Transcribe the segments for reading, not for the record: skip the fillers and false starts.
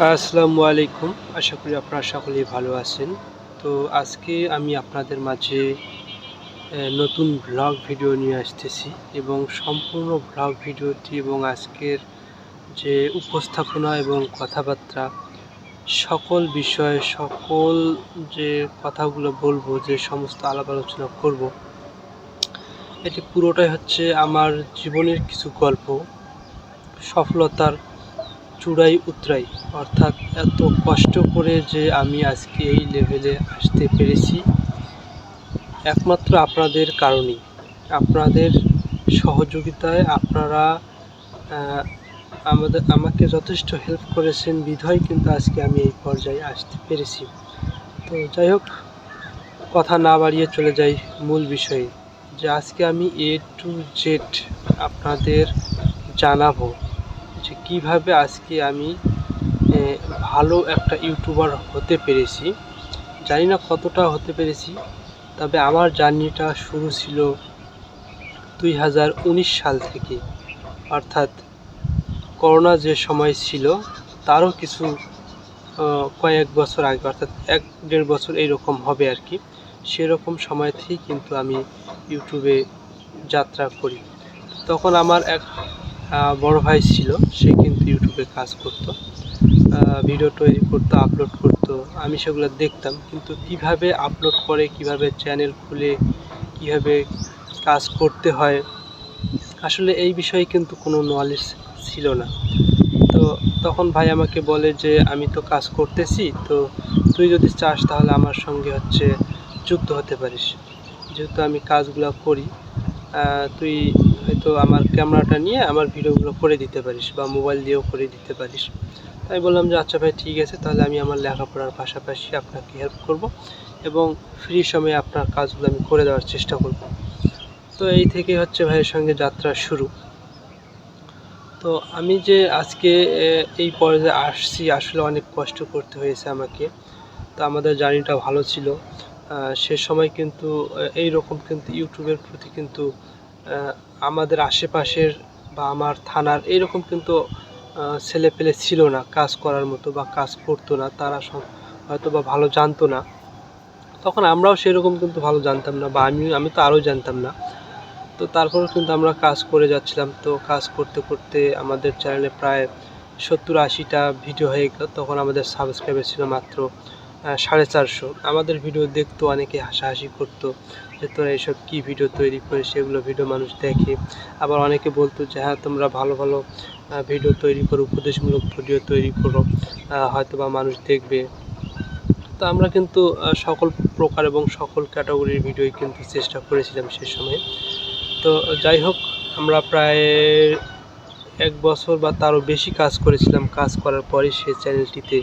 আসসালামু আলাইকুম। আশা করি আপনারা সকলেই ভালো আছেন। তো আজকে আমি আপনাদের মাঝে নতুন ভ্লগ ভিডিও নিয়ে আসতেছি এবং সম্পূর্ণ ভ্লগ ভিডিওটি এবং আজকের যে উপস্থাপনা এবং কথাবার্তা সকল বিষয়ে সকল যে কথাগুলো বলবো, যে সমস্ত আলাপ আলোচনা করব, এটি পুরোটাই হচ্ছে আমার জীবনের কিছু গল্প, সফলতার চূড়াই উতরাই, অর্থাৎ এত কষ্ট করে যে আমি আজকে এই লেভেলে আসতে পেরেছি একমাত্র আপনাদের কারণেই। আপনাদের সহযোগিতায় আপনারা আমাকে যথেষ্ট হেল্প করেছেন বিধায় কিন্তু আজকে আমি এই পর্যায়ে আসতে পেরেছি। তো যাই হোক, কথা না বাড়িয়ে চলে যাই মূল বিষয়ে, যে আজকে আমি A to Z আপনাদের জানাবো যে কীভাবে আজকে আমি ভালো একটা ইউটিউবার হতে পেরেছি। জানি না কতটা হতে পেরেছি, তবে আমার জার্নিটা শুরু ছিল 2019 সাল থেকে, অর্থাৎ করোনা যে সময় ছিল তারও কিছু কয়েক বছর আগে, অর্থাৎ 1-1.5 বছর এইরকম হবে আর কি। সেরকম সময় থেকেই কিন্তু আমি ইউটিউবে যাত্রা করি। তখন আমার এক বড় ভাই ছিল, সে কিন্তু ইউটিউবে কাজ করতো, ভিডিও তৈরি করতো, আপলোড করতো। আমি সেগুলো দেখতাম, কিন্তু কিভাবে আপলোড করে, কিভাবে চ্যানেল খুলে, কিভাবে কাজ করতে হয়, আসলে এই বিষয়ে কিন্তু কোনো নলেজ ছিল না। তো তখন ভাই আমাকে বলে যে আমি তো কাজ করতেছি, তো তুই যদি চাস তাহলে আমার সঙ্গে যুক্ত হতে পারিস, যেহেতু আমি কাজগুলো করি। তুই হয়তো আমার ক্যামেরাটা নিয়ে আমার ভিডিওগুলো করে দিতে পারিস বা মোবাইল দিয়েও করে দিতে পারিস। আমি বললাম যে আচ্ছা ভাই, ঠিক আছে, তাহলে আমি আমার লেখাপড়ার পাশাপাশি আপনাকে হেল্প করব এবং ফ্রি সময়ে আপনার কাজগুলো আমি করে দেওয়ার চেষ্টা করব। তো এই থেকে ভাইয়ের সঙ্গে যাত্রা শুরু। তো আমি যে আজকে এই পর্যায়ে আসছি, আসলে অনেক কষ্ট করতে হয়েছে আমাকে। তো আমাদের জার্নিটা ভালো ছিল। সে সময় কিন্তু এইরকম কিন্তু ইউটিউবের প্রতি কিন্তু আমাদের আশেপাশের বা আমার থানার এইরকম কিন্তু ছেলেপেলে ছিল না কাজ করার মতো, বা কাজ করতো না, তারা হয়তো বা ভালো জানতো না। তখন আমরাও সেরকম কিন্তু ভালো জানতাম না, বা আমি তো আরও জানতাম না। তো তারপরেও কিন্তু আমরা কাজ করে যাচ্ছিলাম। তো কাজ করতে করতে আমাদের চ্যানেলে প্রায় 70-80টা ভিডিও হয়ে গেল। তখন আমাদের সাবস্ক্রাইবার ছিল মাত্র 450। আমাদের ভিডিও দেখতো, অনেকে হাসাহাসি করতো যে তোরা এসব কী ভিডিও তৈরি করে, সেগুলো ভিডিও মানুষ দেখে। আবার অনেকে বলতো যে হ্যাঁ, তোমরা ভালো ভালো ভিডিও তৈরি করো, উপদেশমূলক ভিডিও তৈরি করো, হয়তো বা মানুষ দেখবে। তো আমরা কিন্তু সকল প্রকার এবং সকল ক্যাটাগরির ভিডিওই কিন্তু চেষ্টা করেছিলাম সে সময়ে। তো যাই হোক, আমরা প্রায় 1 বছর বা তারও বেশি কাজ করেছিলাম। কাজ করার পরে সে চ্যানেলটিতে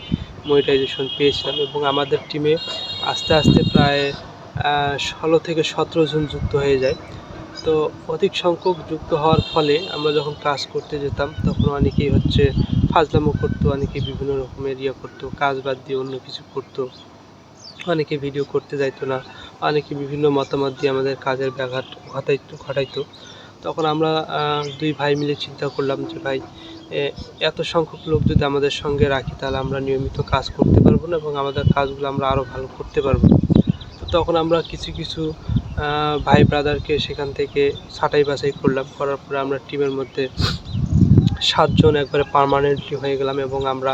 মনিটাইজেশন পেয়েছিলাম এবং আমাদের টিমে আস্তে আস্তে প্রায় 16 থেকে 17 জন যুক্ত হয়ে যায়। তো অধিক সংখ্যক যুক্ত হওয়ার ফলে আমরা যখন কাজ করতে যেতাম, তখন অনেকেই ফাজলামো করতো, অনেকে বিভিন্ন রকমের করতো, কাজ বাদ দিয়ে অন্য কিছু করতো, অনেকে ভিডিও করতে যাইতো না, অনেকে বিভিন্ন মতামত দিয়ে আমাদের কাজের ব্যাঘাত ঘটাইতো। তখন আমরা 2 ভাই মিলে চিন্তা করলাম যে ভাই, এত সংখ্যক লোক যদি আমাদের সঙ্গে রাখি তাহলে আমরা নিয়মিত কাজ করতে পারবো না এবং আমাদের কাজগুলো আমরা আরও ভালো করতে পারবো। তো তখন আমরা কিছু কিছু ভাই ব্রাদারকে সেখান থেকে ছাঁটাই বাছাই করলাম। করার পরে আমরা টিমের মধ্যে 7 জন একবারে পার্মানেন্টলি হয়ে গেলাম এবং আমরা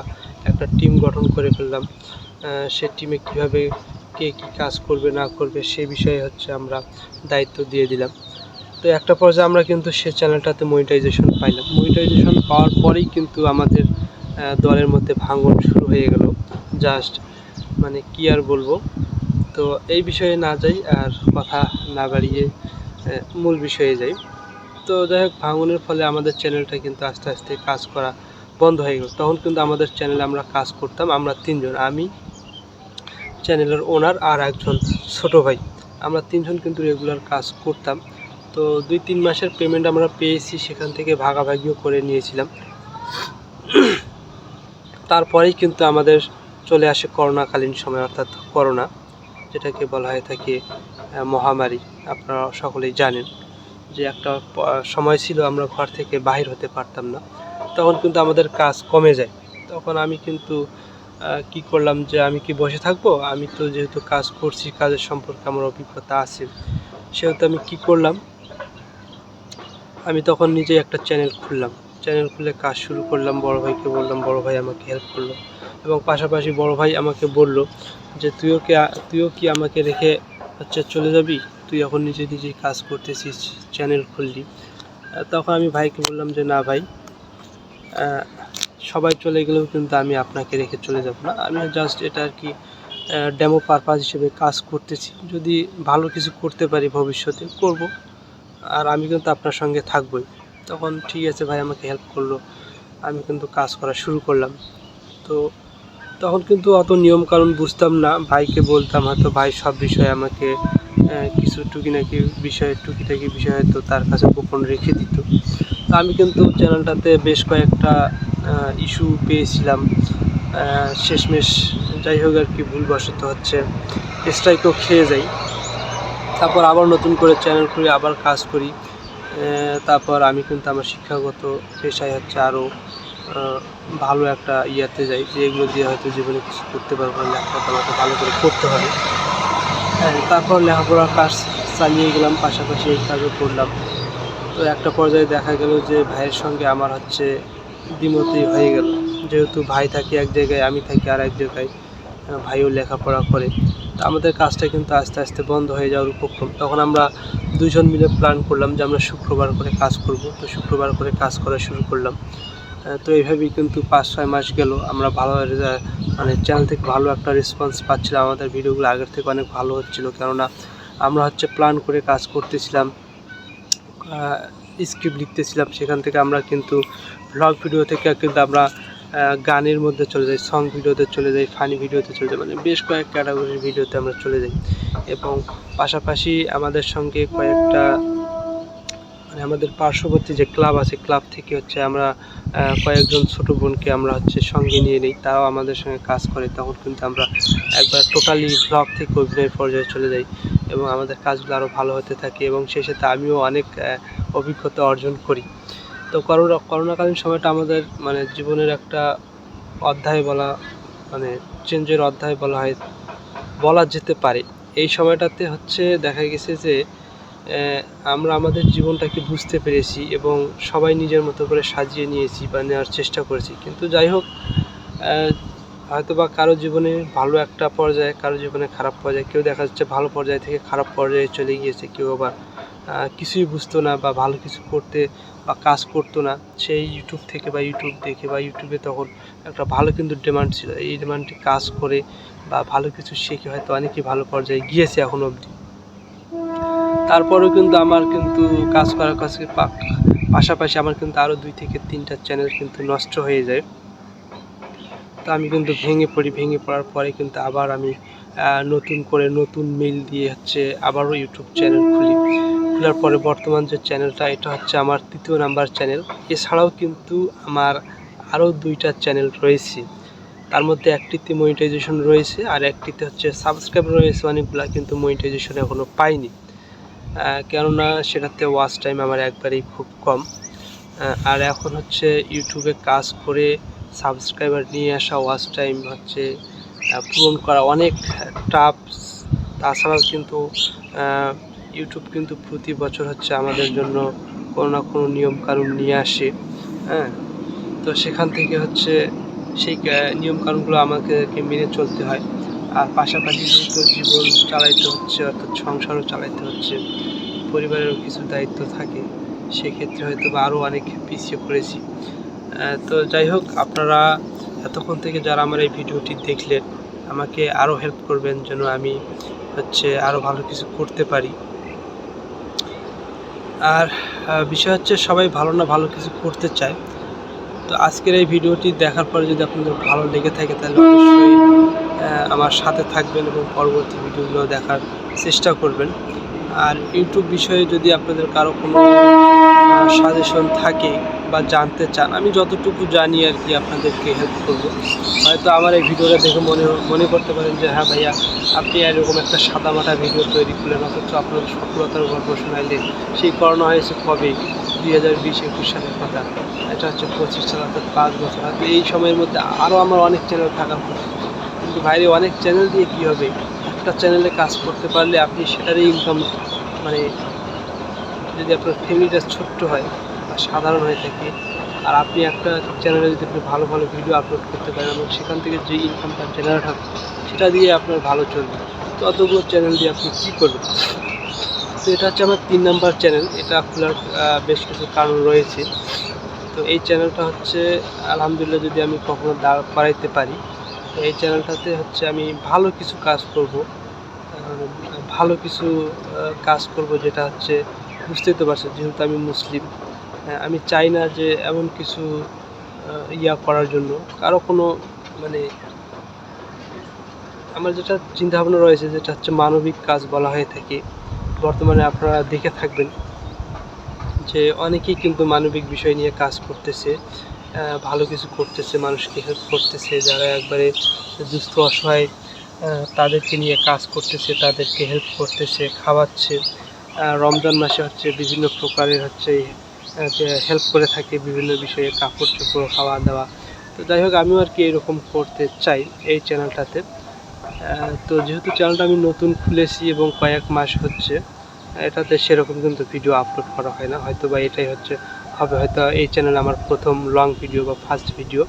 একটা টিম গঠন করে ফেললাম। সে টিমে কীভাবে কে কী কাজ করবে না করবে সে বিষয়ে আমরা দায়িত্ব দিয়ে দিলাম। তো একটা পর্যায়ে আমরা কিন্তু সে চ্যানেলটাতে মনিটাইজেশন পাইলাম। মনিটাইজেশন পাওয়ার পরেই কিন্তু আমাদের দলের মধ্যে ভাঙন শুরু হয়ে গেল। জাস্ট মানে কী আর বলবো। তো এই বিষয়ে না যাই, আর কথা না বাড়িয়ে মূল বিষয়ে যাই। তো যাই হোক, ভাঙনের ফলে আমাদের চ্যানেলটা কিন্তু আস্তে আস্তে কাজ করা বন্ধ হয়ে গেল। তখন কিন্তু আমাদের চ্যানেলে আমরা কাজ করতাম, আমরা 3 জন, আমি, চ্যানেলের ওনার আর একজন ছোট ভাই, আমরা 3 জন কিন্তু রেগুলার কাজ করতাম। তো 2-3 মাসের পেমেন্ট আমরা পেয়েছি, সেখান থেকে ভাগাভাগিও করে নিয়েছিলাম। তারপরেই কিন্তু আমাদের চলে আসে করোনাকালীন সময়, অর্থাৎ করোনা, যেটাকে বলা হয়ে থাকে মহামারী। আপনারা সকলেই জানেন যে একটা সময় ছিল আমরা ঘর থেকে বাহির হতে পারতাম না। তখন কিন্তু আমাদের কাজ কমে যায়। তখন আমি কিন্তু কি করলাম যে আমি কি বসে থাকবো, আমি তো যেহেতু কাজ করছি, কাজের সম্পর্কে আমার অভিজ্ঞতা আছে, সেহেতু আমি কি করলাম, আমি তখন নিজেই একটা চ্যানেল খুললাম। চ্যানেল খুলে কাজ শুরু করলাম। বড় ভাইকে বললাম, বড় ভাই আমাকে হেল্প করলো এবং পাশাপাশি বড় ভাই আমাকে বলল যে তুইও কি আমাকে রেখে চলে যাবি, তুই এখন নিজেই কাজ করতেছিস, চ্যানেল খুললি। তখন আমি ভাইকে বললাম যে না ভাই, সবাই চলে গেলেও কিন্তু আমি আপনাকে রেখে চলে যাব না, আমি জাস্ট এটা আর কি ডেমো পারপাস হিসেবে কাজ করতেছি, যদি ভালো কিছু করতে পারি ভবিষ্যতে করব, আর আমি কিন্তু আপনার সঙ্গে থাকবই। তখন ঠিক আছে ভাই আমাকে হেল্প করলো, আমি কিন্তু কাজ করা শুরু করলাম। তো তখন কিন্তু অত নিয়মকানুন বুঝতাম না, ভাইকে বলতাম, হয়তো ভাই সব বিষয়ে আমাকে কিছু টুকিটাকি বিষয় হয়তো তার কাছে গোপন রেখে দিত। তো আমি কিন্তু চ্যানেলটাতে বেশ কয়েকটা ইস্যু পেয়েছিলাম, শেষমেশ যাই হোক আর কি ভুলবশত স্ট্রাইকও খেয়ে যাই। তারপর আবার নতুন করে চ্যানেল খুলে আবার কাজ করি। তারপর আমি কিন্তু আমার শিক্ষাগত পেশায় আরও ভালো একটা ইয়াতে যাই, যে এগুলো দিয়ে হয়তো জীবনে কিছু করতে পারবো, লেখাপড়া আমাকে ভালো করে করতে হবে। তারপর লেখাপড়ার কাজ চালিয়ে গেলাম, পাশাপাশি এই কাজও করলাম। তো একটা পর্যায়ে দেখা গেল যে ভাইয়ের সঙ্গে আমার দ্বিমতই হয়ে গেল, যেহেতু ভাই থাকে এক জায়গায়, আমি থাকি আর এক জায়গায়, ভাইও লেখাপড়া করে। তো আমাদের কাজটা কিন্তু আস্তে আস্তে বন্ধ হয়ে যাওয়ার উপক্রম। তখন আমরা দুজন মিলে প্ল্যান করলাম যে আমরা শুক্রবার করে কাজ করব। তো শুক্রবার করে কাজ করা শুরু করলাম। তো এইভাবেই কিন্তু 5-6 মাস গেল, আমরা ভালো মানে চ্যানেল থেকে ভালো একটা রেসপন্স পাচ্ছিলাম, আমাদের ভিডিওগুলো আগের থেকে অনেক ভালো হচ্ছিলো, কেননা আমরা প্ল্যান করে কাজ করতেছিলাম, স্ক্রিপ্ট লিখতেছিলাম। সেখান থেকে আমরা কিন্তু ব্লগ ভিডিও থেকে কিন্তু আমরা গানের মধ্যে চলে যাই, সং ভিডিওতে চলে যাই, ফানি ভিডিওতে চলে যাই, মানে বেশ কয়েক ক্যাটাগরির ভিডিওতে আমরা চলে যাই। এবং পাশাপাশি আমাদের সঙ্গে কয়েকটা মানে আমাদের পার্শ্ববর্তী যে ক্লাব আছে, ক্লাব থেকে আমরা কয়েকজন ছোটো বোনকে আমরা সঙ্গে নিয়ে নিই, তারাও আমাদের সঙ্গে কাজ করে। তখন কিন্তু আমরা একবার টোটালি ব্লগ থেকে অভিনয় পর্যায়ে চলে যাই এবং আমাদের কাজগুলো আরও ভালো হতে থাকে এবং সেই সাথে আমিও অনেক অভিজ্ঞতা অর্জন করি। তো করোনাকালীন সময়টা আমাদের মানে জীবনের একটা অধ্যায় মানে চেঞ্জের অধ্যায় বলা যেতে পারে। এই সময়টাতে দেখা গেছে যে আমরা আমাদের জীবনটাকে বুঝতে পেরেছি এবং সবাই নিজের মতো করে সাজিয়ে নিয়েছি বা নেওয়ার চেষ্টা করেছি। কিন্তু যাই হোক, হয়তো বা কারো জীবনে ভালো একটা পর্যায়ে, কারো জীবনে খারাপ পর্যায়ে, কেউ দেখা যাচ্ছে ভালো পর্যায় থেকে খারাপ পর্যায়ে চলে গিয়েছে, কেউ আবার কিছুই বুঝতো না বা ভালো কিছু করতে বা কাজ করতো না, সেই ইউটিউব থেকে বা ইউটিউব দেখে বা ইউটিউবে তখন একটা ভালো কিন্তু ডিমান্ড ছিল, এই ডিমান্ডে কাজ করে বা ভালো কিছু শিখে হয়তো অনেকেই ভালো পর্যায়ে গিয়েছে এখন অবধি। তারপরেও কিন্তু আমার কাজ করার পাশাপাশি আমার কিন্তু আরও 2 থেকে 3টা চ্যানেল কিন্তু নষ্ট হয়ে যায়। তো আমি কিন্তু ভেঙে পড়ার পরে কিন্তু আবার আমি নতুন করে নতুন মেইল দিয়ে আবারও ইউটিউব চ্যানেল খোলার পরে বর্তমান যে চ্যানেলটা, এটা আমার 3য় নাম্বার চ্যানেল। এছাড়াও কিন্তু আমার আরও 2টা চ্যানেল রয়েছে, তার মধ্যে একটিতে মনিটাইজেশন রয়েছে আর একটিতে সাবস্ক্রাইব রয়েছে অনেকগুলা, কিন্তু মনিটাইজেশন এখনও পাইনি, কেননা সেটাতে ওয়াচ টাইম আমার একবারেই খুব কম। আর এখন ইউটিউবে কাজ করে সাবস্ক্রাইবার নিয়ে আসা, ওয়াচ টাইম পূরণ করা অনেক টাফ। তাছাড়াও কিন্তু ইউটিউব কিন্তু প্রতি বছর আমাদের জন্য কোনো না কোনো নিয়মকানুন নিয়ে আসে, হ্যাঁ। তো সেখান থেকে সেই নিয়মকানুনগুলো আমাদেরকে মেনে চলতে হয়। আর পাশাপাশি যেহেতু জীবন চালাইতে অর্থাৎ সংসারও চালাইতে পরিবারেরও কিছু দায়িত্ব থাকে, সেক্ষেত্রে হয়তো বা আরও অনেক পিছিয়ে পড়েছি। তো যাই হোক, আপনারা এতক্ষণ থেকে যারা আমার এই ভিডিওটি দেখলেন, আমাকে আরও হেল্প করবেন যেন আমি আরও ভালো কিছু করতে পারি। আর বিষয় সবাই ভালো কিছু করতে চায়। তো আজকের এই ভিডিওটি দেখার পরে যদি আপনাদের ভালো লেগে থাকে, তাহলে অবশ্যই আমার সাথে থাকবেন এবং পরবর্তী ভিডিওগুলো দেখার চেষ্টা করবেন। আর ইউটিউব বিষয়ে যদি আপনাদের কারো কোনো সাজেশন থাকে বা জানতে চান, আমি যতটুকু জানি আর কি আপনাদেরকে হেল্প করব। হয়তো আমার এই ভিডিওটা দেখে মনে করতে পারেন যে হ্যাঁ ভাইয়া, আপনি এরকম একটা সাদামাটা ভিডিও তৈরি করলেন, অথচ আপনার সফলতার গল্প শোনাইলেন। সেই করোনা হয়েছে কবে? 2020-21 সালের কথা। এটা হচ্ছে 25 সাল, অর্থাৎ 5 বছর। হয়তো এই সময়ের মধ্যে আরও আমার অনেক চ্যানেল থাকার কথা, কিন্তু বাইরে অনেক চ্যানেল দিয়ে কী হবে? একটা চ্যানেলে কাজ করতে পারলে আপনি সেটারই ইনকাম, মানে যদি আপনার ফ্যামিলিটা ছোট্ট হয় বা সাধারণ হয়ে থাকে, আর আপনি একটা চ্যানেলে যদি আপনি ভালো ভালো ভিডিও আপলোড করতে পারেন এবং সেখান থেকে যে ইনকামটা জেনারেট হবে সেটা দিয়ে আপনার ভালো চলবে। তো অতগুলো চ্যানেল দিয়ে আপনি কী করবেন? তো এটা হচ্ছে আমার 3 নাম্বার চ্যানেল। এটা খোলার বেশ কিছু কারণ রয়েছে। তো এই চ্যানেলটা হচ্ছে আলহামদুলিল্লাহ, যদি আমি কখনো দাঁড় করাইতে পারি, তো এই চ্যানেলটাতে হচ্ছে আমি ভালো কিছু কাজ করব, যেটা হচ্ছে, বুঝতেই তো পারছেন যেহেতু আমি মুসলিম, আমি চাই না যে এমন কিছু করার জন্য কারো কোনো, মানে আমার যেটা চিন্তাভাবনা রয়েছে, যেটা হচ্ছে মানবিক কাজ বলা হয়ে থাকে। বর্তমানে আপনারা দেখে থাকবেন যে অনেকেই কিন্তু মানবিক বিষয় নিয়ে কাজ করতেছে, ভালো কিছু করতেছে, মানুষকে হেল্প করতেছে, যারা একবারে দুস্থ অসহায় তাদেরকে নিয়ে কাজ করতেছে, তাদেরকে হেল্প করতেছে, খাওয়াচ্ছে। রমজান মাসে হচ্ছে বিভিন্ন প্রকারের হচ্ছে হেল্প করে থাকে বিভিন্ন বিষয়ে, কাপড় চোপড়, খাওয়া দাওয়া। তো যাই হোক, আমিও আর কি এরকম করতে চাই এই চ্যানেলটাতে। তো যেহেতু চ্যানেলটা আমি নতুন খুলেছি এবং কয়েক মাস হচ্ছে, এটাতে সেরকম কিন্তু ভিডিও আপলোড করা হয় না, হয়তো বা এটাই হবে হয়তো এই চ্যানেলে আমার প্রথম লং ভিডিও বা ফার্স্ট ভিডিও।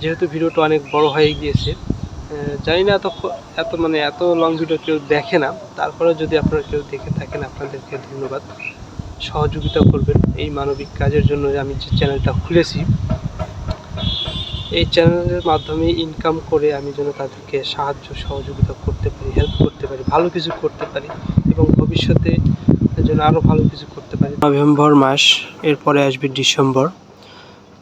যেহেতু ভিডিওটা অনেক বড় হয়ে গিয়েছে, জানি না এত লং ভিডিও কেউ দেখে না, তারপরে যদি আপনারা কেউ দেখে থাকেন, আপনাদেরকে ধন্যবাদ। সহযোগিতা করবেন এই মানবিক কাজের জন্য। আমি যে চ্যানেলটা খুলেছি, এই চ্যানেলের মাধ্যমে ইনকাম করে আমি যেন তাদেরকে সাহায্য সহযোগিতা করতে পারি, হেল্প করতে পারি, ভালো কিছু করতে পারি, এবং ভবিষ্যতে যেন আরও ভালো কিছু করতে পারি। নভেম্বর মাস, এরপরে আসবে ডিসেম্বর।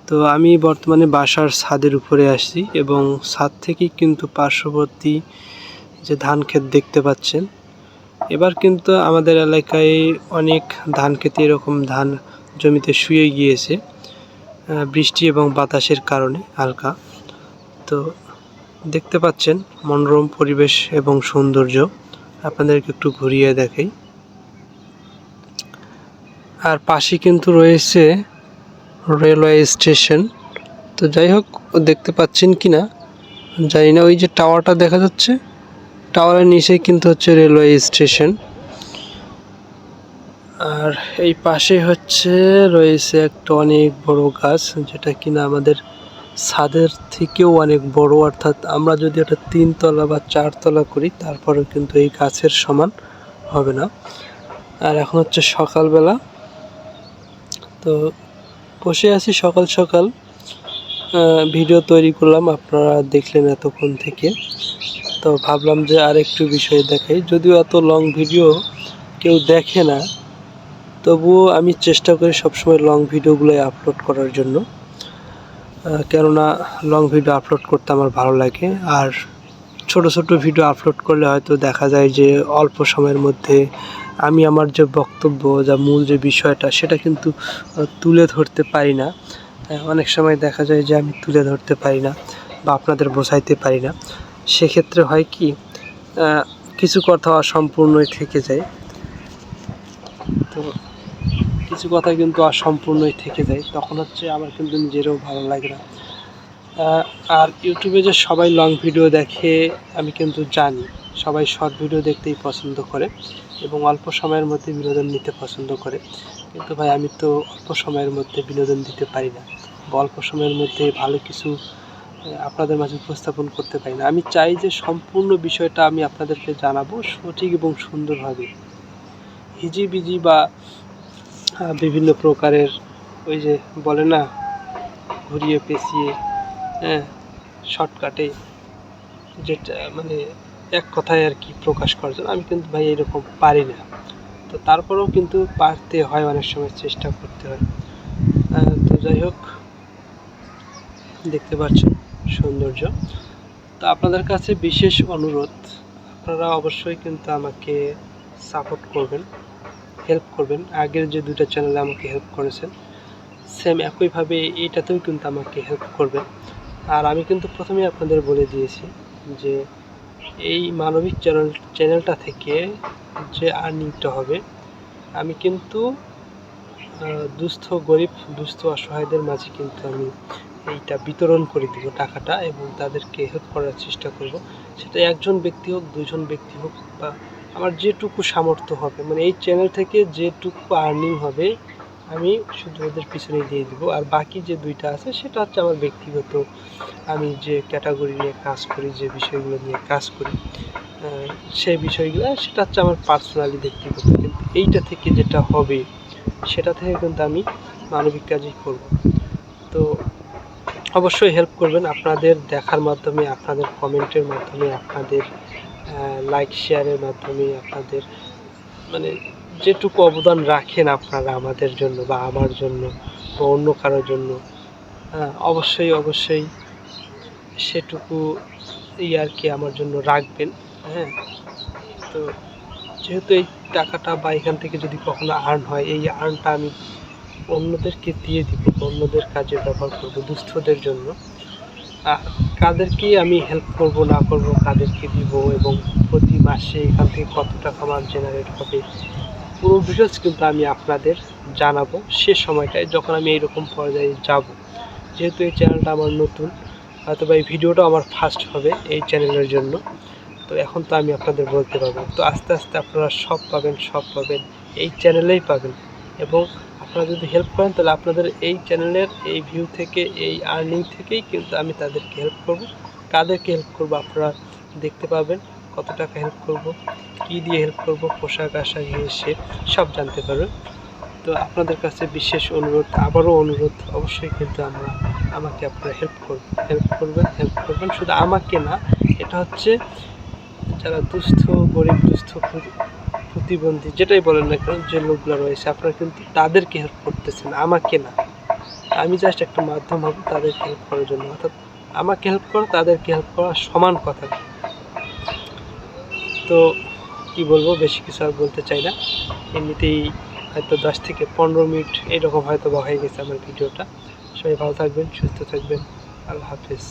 তো আমি বর্তমানে বাসার ছাদের উপরে আসছি, এবং ছাদ থেকেই কিন্তু পার্শ্ববর্তী যে ধান ক্ষেত দেখতে পাচ্ছেন, এবার কিন্তু আমাদের এলাকায় অনেক ধান ক্ষেতে এরকম ধান জমিতে শুয়ে গিয়েছে বৃষ্টি এবং বাতাসের কারণে হালকা। তো দেখতে পাচ্ছেন মনোরম পরিবেশ এবং সৌন্দর্য, আপনাদেরকে একটু ঘুরিয়ে দেখাই। আর পাশে কিন্তু রয়েছে রেলওয়ে স্টেশন। তো যাই হোক, দেখতে পাচ্ছেন কি না জানি না, ওই যে টাওয়ারটা দেখা যাচ্ছে, টাওয়ারের নিচেই কিন্তু হচ্ছে রেলওয়ে স্টেশন। আর এই পাশে রয়েছে একটা অনেক বড় গাছ, যেটা কিনা আমাদের ছাদের থেকেও অনেক বড়, অর্থাৎ আমরা যদি এটা 3 তলা বা 4 তলা করি, তারপরেও কিন্তু এই গাছের সমান হবে না। আর এখন হচ্ছে সকালবেলা, তো বসে আছি সকাল সকাল, ভিডিও তৈরি করলাম, আপনারা দেখলেন এতক্ষণ থেকে। তো ভাবলাম যে আর একটু বিষয় দেখাই, যদিও এত লং ভিডিও কেউ দেখে না, তবুও আমি চেষ্টা করি সবসময় লং ভিডিওগুলোই আপলোড করার জন্য, কেননা লং ভিডিও আপলোড করতে আমার ভালো লাগে। আর ছোট ছোট ভিডিও আপলোড করলে হয়তো দেখা যায় যে অল্প সময়ের মধ্যে আমি আমার যে বক্তব্য, যা মূল যে বিষয়টা, সেটা কিন্তু তুলে ধরতে পারি না। অনেক সময় দেখা যায় যে আমি তুলে ধরতে পারি না বা আপনাদের বোঝাইতে পারি না। সেক্ষেত্রে হয় কি, কিছু কথা অসম্পূর্ণই থেকে যায়। তো কিছু কথা কিন্তু অসম্পূর্ণই থেকে যায়, তখন হচ্ছে আমার কিন্তু নিজেরও ভালো লাগে না। আর ইউটিউবে যে সবাই লং ভিডিও দেখে আমি কিন্তু জানি, সবাই শর্ট ভিডিও দেখতেই পছন্দ করে এবং অল্প সময়ের মধ্যে বিনোদন নিতে পছন্দ করে। কিন্তু ভাই, আমি তো অল্প সময়ের মধ্যে বিনোদন দিতে পারি না, বা অল্প সময়ের মধ্যে ভালো কিছু আপনাদের মাঝে উপস্থাপন করতে পারি না। আমি চাই যে সম্পূর্ণ বিষয়টা আমি আপনাদেরকে জানাবো সঠিক এবং সুন্দরভাবে। হিজিবিজি বা বিভিন্ন প্রকারের, ওই যে বলে না, ঘুরিয়ে পেঁচিয়ে, শর্টকাটে, যেটা মানে এক কথায় আর কি প্রকাশ করার জন্য, আমি কিন্তু ভাই এরকম পারি না। তো তারপরেও কিন্তু পারতে হয়, অনেক সময় চেষ্টা করতে হয়। তো যাই হোক, দেখতে পাচ্ছেন সৌন্দর্য। তো আপনাদের কাছে বিশেষ অনুরোধ, আপনারা অবশ্যই কিন্তু আমাকে সাপোর্ট করবেন, হেল্প করবেন। আগের যে 2টা চ্যানেলে আমাকে হেল্প করেছেন, সেম একইভাবে এইটাতেও কিন্তু আমাকে হেল্প করবেন। আর আমি কিন্তু প্রথমেই আপনাদের বলে দিয়েছি যে এই মানবিক চ্যানেলটা থেকে যে আর্নিংটা হবে, আমি কিন্তু গরিব দুস্থ অসহায়দের মাঝে কিন্তু আমি এইটা বিতরণ করে দিব টাকাটা, এবং তাদেরকে হেল্প করার চেষ্টা করব। সেটা একজন ব্যক্তি হোক, 2জন ব্যক্তি হোক, বা আমার যেটুকু সামর্থ্য হবে, মানে এই চ্যানেল থেকে যেটুকু আর্নিং হবে আমি শুধু ওদের পিছনে দিয়ে দিব। আর বাকি যে 2টা আছে সেটা হচ্ছে আমার ব্যক্তিগত, আমি যে ক্যাটাগরি নিয়ে কাজ করি, যে বিষয়গুলো নিয়ে কাজ করি, সেই বিষয়গুলো সেটা হচ্ছে আমার পার্সোনালি ব্যক্তিগত। কিন্তু এইটা থেকে যেটা হবে সেটা থেকে কিন্তু আমি মানবিক কাজই করব। তো অবশ্যই হেল্প করবেন আপনাদের দেখার মাধ্যমে, আপনাদের কমেন্টের মাধ্যমে, আপনাদের লাইক শেয়ারের মাধ্যমে, আপনাদের মানে যেটুকু অবদান রাখেন আপনারা আমাদের জন্য বা আমার জন্য বা অন্য কারোর জন্য, অবশ্যই সেটুকু আর কি আমার জন্য রাখবেন। হ্যাঁ, তো যেহেতু এই টাকাটা বা এখান থেকে যদি কখনো আর্ন হয়, এই আর্নটা আমি অন্যদেরকে দিয়ে দিব, অন্যদের কাজে ব্যবহার করব, দুস্থদের জন্য। আর কাদেরকে আমি হেল্প করব না করব, কাদেরকে দিব, এবং প্রতি মাসে এখান থেকে কত টাকা আমার জেনারেট হবে, পুরো ডিটেলস কিন্তু আমি আপনাদের জানাবো সে সময়টায়, যখন আমি এইরকম পর্যায়ে যাব। যেহেতু এই চ্যানেলটা আমার নতুন, হয়তো বা এই ভিডিওটা আমার ফার্স্ট হবে এই চ্যানেলের জন্য, তো এখন তো আমি আপনাদের বলতে পারবো। তো আস্তে আস্তে আপনারা সব পাবেন এই চ্যানেলেই পাবেন। এবং আপনারা যদি হেল্প করেন তাহলে আপনাদের এই চ্যানেলের এই ভিউ থেকে, এই আর্নিং থেকেই কিন্তু আমি তাদেরকে হেল্প করব। কাদেরকে হেল্প করব আপনারা দেখতে পাবেন, কত টাকা হেল্প করব, কী দিয়ে হেল্প করব, পোশাক আশাক সে সব জানতে পারবেন। তো আপনাদের কাছে বিশেষ অনুরোধ, আবারও অনুরোধ, অবশ্যই কিন্তু আমাকে আপনারা হেল্প করবেন। শুধু আমাকে না, এটা হচ্ছে যারা দুস্থ, গরিব, দুস্থ, প্রতিবন্ধী, যেটাই বলেন না কেন, যে লোকগুলো রয়েছে, আপনারা কিন্তু তাদেরকে হেল্প করতেছেন, আমাকে না। আমি জাস্ট একটা মাধ্যম হব তাদেরকে হেল্প করার জন্য। অর্থাৎ আমাকে হেল্প করা, তাদেরকে হেল্প করা সমান কথা। তো কি বলবো, বেশি কিছু আর বলতে চাই না। এমনিতেই হয়তো 10 থেকে 15 মিনিট এরকম হয়তো বা হয়ে গেছে আমার ভিডিওটা। সবাই ভালো থাকবেন, সুস্থ থাকবেন। আল্লাহ হাফেজ।